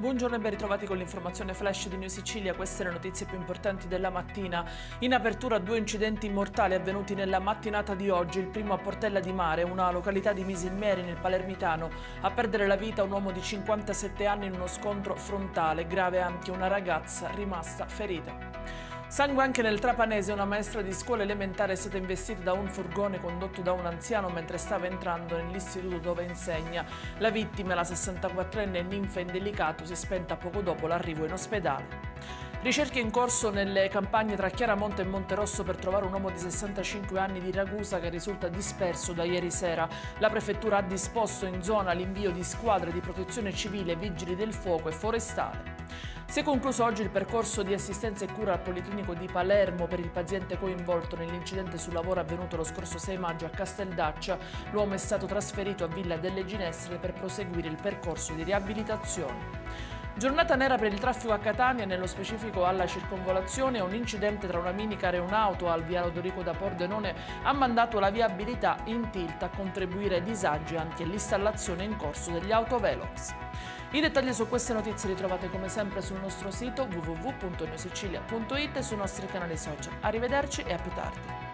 Buongiorno e ben ritrovati con l'informazione flash di New Sicilia. Queste le notizie più importanti della mattina. In apertura 2 incidenti mortali avvenuti nella mattinata di oggi. Il primo a Portella di Mare, una località di Misilmeri nel Palermitano. A perdere la vita un uomo di 57 anni in uno scontro frontale. Grave anche una ragazza rimasta ferita. Sangue anche nel Trapanese, una maestra di scuola elementare è stata investita da un furgone condotto da un anziano mentre stava entrando nell'istituto dove insegna. La vittima, la 64enne ninfa in delicato, si è spenta poco dopo l'arrivo in ospedale. Ricerche in corso nelle campagne tra Chiaramonte e Monterosso per trovare un uomo di 65 anni di Ragusa che risulta disperso da ieri sera. La prefettura ha disposto in zona l'invio di squadre di protezione civile, vigili del fuoco e forestale. Si è concluso oggi il percorso di assistenza e cura al Policlinico di Palermo per il paziente coinvolto nell'incidente sul lavoro avvenuto lo scorso 6 maggio a Casteldaccia. L'uomo è stato trasferito a Villa delle Ginestre per proseguire il percorso di riabilitazione. Giornata nera per il traffico a Catania, nello specifico alla circonvolazione. Un incidente tra una minicar e un'auto al via Lodorico da Pordenone ha mandato la viabilità in tilt, a contribuire ai disagi anche l'installazione in corso degli autovelox. I dettagli su queste notizie li trovate come sempre sul nostro sito www.newsicilia.it e sui nostri canali social. Arrivederci e a più tardi.